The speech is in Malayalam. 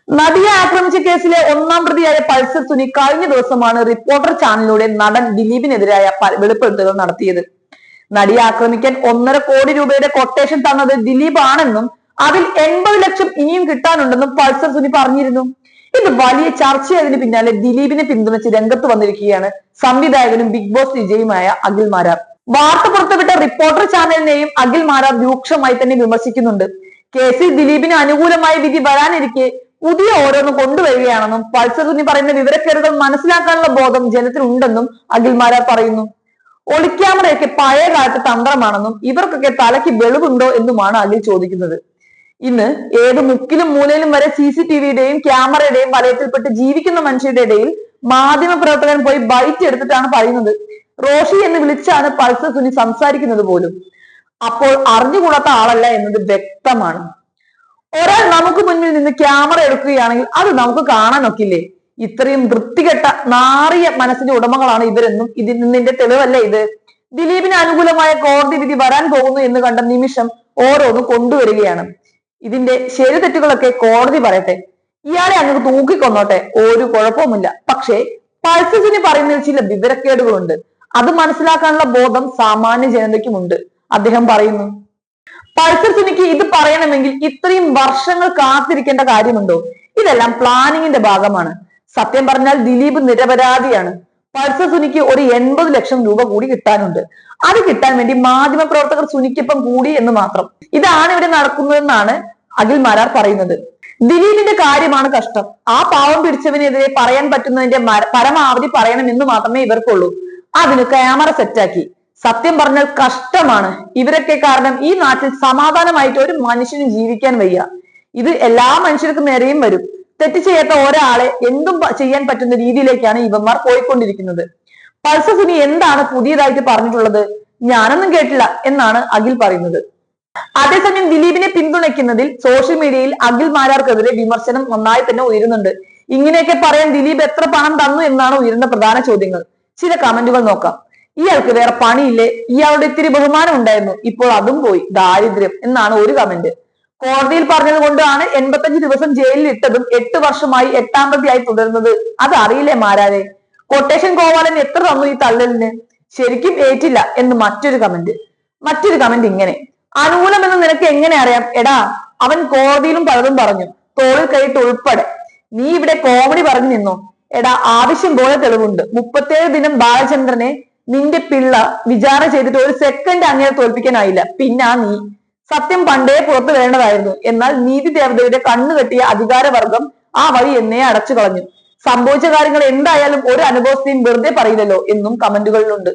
നടിയെ ആക്രമിച്ച കേസിലെ ഒന്നാം പ്രതിയായ പൾസർ സുനി കഴിഞ്ഞ ദിവസമാണ് റിപ്പോർട്ടർ ചാനലിലൂടെ നടൻ ദിലീപിനെതിരായ വെളിപ്പെടുത്തലുകൾ നടത്തിയത്. നടിയെ ആക്രമിക്കാൻ 1.5 കോടി രൂപയുടെ കൊട്ടേഷൻ തന്നത് ദിലീപ് ആണെന്നും അതിൽ 80 ലക്ഷം ഇനിയും കിട്ടാനുണ്ടെന്നും പൾസർ സുനി പറഞ്ഞിരുന്നു. ഇത് വലിയ ചർച്ചയായതിനു പിന്നാലെ ദിലീപിനെ പിന്തുണച്ച് രംഗത്ത് വന്നിരിക്കുകയാണ് സംവിധായകനും ബിഗ് ബോസ് വിജയുമായ അഖിൽ മാരാർ. വാർത്ത പുറത്തുവിട്ട റിപ്പോർട്ടർ ചാനലിനെയും അഖിൽ മാരാർ രൂക്ഷമായി തന്നെ വിമർശിക്കുന്നുണ്ട്. കേസിൽ ദിലീപിന് അനുകൂലമായ വിധി വരാനിരിക്കെ പുതിയ ഓരോന്ന് കൊണ്ടുവരികയാണെന്നും പൾസർ സുനി പറയുന്ന വിവരക്കേടുകൾ മനസ്സിലാക്കാനുള്ള ബോധം ജനത്തിനുണ്ടെന്നും അഖിൽ മാരാർ പറയുന്നു. ഒളിക്യാമറയൊക്കെ പഴയ കാലത്തെ തന്ത്രമാണെന്നും ഇവർക്കൊക്കെ തലയ്ക്ക് വെളിവുണ്ടോ എന്നുമാണ് അഖിൽ ചോദിക്കുന്നത്. ഇന്ന് ഏത് മുക്കിലും മൂലയിലും വരെ CCTVയുടെയും ക്യാമറയുടെയും വലയത്തിൽപ്പെട്ട് ജീവിക്കുന്ന മനുഷ്യരുടെ ഇടയിൽ മാധ്യമ പ്രവർത്തകൻ പോയി ബൈറ്റ് എടുത്തിട്ടാണ് പറയുന്നത്. റോഷി എന്ന് വിളിച്ചാണ് പൾസർ സുനി സംസാരിക്കുന്നത് പോലും. അപ്പോൾ അറിഞ്ഞുകൂടാത്ത ആളല്ല എന്നത് വ്യക്തമാണ്. ഒരാൾ നമുക്ക് മുന്നിൽ നിന്ന് ക്യാമറ എടുക്കുകയാണെങ്കിൽ അത് നമുക്ക് കാണാനൊക്കില്ലേ? ഇത്രയും വൃത്തികെട്ട നാറിയ മനസ്സിന്റെ ഉടമകളാണ് ഇവരെന്നും ഇതിന്റെ തെളിവല്ലേ ഇത്? ദിലീപിന് അനുകൂലമായ കോടതി വിധി വരാൻ പോകുന്നു എന്ന് കണ്ട നിമിഷം ഓരോന്ന് കൊണ്ടുവരികയാണ്. ഇതിന്റെ ശരി തെറ്റുകളൊക്കെ കോടതി പറയട്ടെ, ഇയാളെ അങ്ങ് തൂക്കിക്കൊന്നോട്ടെ, ഒരു കുഴപ്പവുമില്ല. പക്ഷേ പൾസർ സുനി പറയുന്നതിൽ ചില വിവരക്കേടുകളുണ്ട്. അത് മനസ്സിലാക്കാനുള്ള ബോധം സാമാന്യ ജനതയ്ക്കുമുണ്ട്. അദ്ദേഹം പറയുന്നു, പൾസർ സുനിക്ക് ഇത് പറയണമെങ്കിൽ ഇത്രയും വർഷങ്ങൾ കാത്തിരിക്കേണ്ട കാര്യമുണ്ടോ? ഇതെല്ലാം പ്ലാനിങ്ങിന്റെ ഭാഗമാണ്. സത്യം പറഞ്ഞാൽ ദിലീപ് നിരപരാധിയാണ്. പൾസർ സുനിക്ക് ഒരു 80 ലക്ഷം രൂപ കൂടി കിട്ടാനുണ്ട്. അത് കിട്ടാൻ വേണ്ടി മാധ്യമ പ്രവർത്തകർ സുനിക്കൊപ്പം കൂടി എന്ന് മാത്രം. ഇതാണ് ഇവിടെ നടക്കുന്നതെന്നാണ് അഖിൽ മാരാർ പറയുന്നത്. ദിലീപിന്റെ കാര്യമാണ് കഷ്ടം. ആ പാവം പിടിച്ചവനെതിരെ പറയാൻ പറ്റുന്നതിന്റെ പരമാവധി പറയണം എന്ന് മാത്രമേ ഇവർക്കുള്ളൂ. അതിന് ക്യാമറ സെറ്റാക്കി. സത്യം പറഞ്ഞാൽ കഷ്ടമാണ്. ഇവരൊക്കെ കാരണം ഈ നാട്ടിൽ സമാധാനമായിട്ട് ഒരു മനുഷ്യന് ജീവിക്കാൻ വയ്യ. ഇത് എല്ലാ മനുഷ്യർക്കും നേരെയും വരും. തെറ്റ് ചെയ്യാത്ത ഒരാളെ എന്തും ചെയ്യാൻ പറ്റുന്ന രീതിയിലേക്കാണ് ഇവന്മാർ പോയിക്കൊണ്ടിരിക്കുന്നത്. പൾസർ സുനി എന്താണ് പുതിയതായിട്ട് പറഞ്ഞിട്ടുള്ളത്? ഞാനൊന്നും കേട്ടില്ല എന്നാണ് അഖിൽ പറയുന്നത്. അതേസമയം ദിലീപിനെ പിന്തുണയ്ക്കുന്നതിൽ സോഷ്യൽ മീഡിയയിൽ അഖിൽ മാരാർക്കെതിരെ വിമർശനം നന്നായി തന്നെ ഉയരുന്നുണ്ട്. ഇങ്ങനെയൊക്കെ പറയാൻ ദിലീപ് എത്ര പണം തന്നു എന്നാണ് ഉയരുന്ന പ്രധാന ചോദ്യങ്ങൾ. ചില കമന്റുകൾ നോക്കാം. ഇയാൾക്ക് വേറെ പണിയില്ലേ? ഇയാളുടെ ഇത്തിരി ബഹുമാനം ഉണ്ടായിരുന്നു, ഇപ്പോൾ അതും പോയി, ദാരിദ്ര്യം എന്നാണ് ഒരു കമന്റ്. കോടതിയിൽ പറഞ്ഞത് കൊണ്ടാണ് 85 ദിവസം ജയിലിൽ ഇട്ടതും 8 വർഷമായി 8ാം പ്രതിയായി തുടരുന്നത്. അത് അറിയില്ലേ മാരാരെ? കൊട്ടേഷൻ ഗോപാലൻ എത്ര തന്നു ഈ തള്ളലിന്? ശരിക്കും ഏറ്റില്ല എന്ന് മറ്റൊരു കമന്റ് ഇങ്ങനെ, അനുകൂലമെന്ന് നിനക്ക് എങ്ങനെ അറിയാം? എടാ, അവൻ കോടതിയിലും പലതും പറഞ്ഞു, തോളിൽ കൈയിട്ട് ഉൾപ്പെടെ. നീ ഇവിടെ കോമഡി പറഞ്ഞു നിന്നോ? എടാ, ആവശ്യം പോലെ തെളിവുണ്ട്. 37 ദിനം ബാലചന്ദ്രനെ നിന്റെ പിള്ള വിചാരണ ചെയ്തിട്ട് ഒരു സെക്കൻഡ് അങ്ങനെ തോൽപ്പിക്കാനായില്ല. പിന്നെ നീ സത്യം പണ്ടേ പുറത്തു വരേണ്ടതായിരുന്നു. എന്നാൽ നീതി ദേവതയുടെ കണ്ണു കെട്ടിയ അധികാരവർഗം ആ വഴി എന്നെ അടച്ചു കളഞ്ഞു. സംഭവിച്ച കാര്യങ്ങൾ എന്തായാലും ഒരു അനുഭവത്തെയും വെറുതെ പറയില്ലല്ലോ എന്നും കമന്റുകളിലുണ്ട്.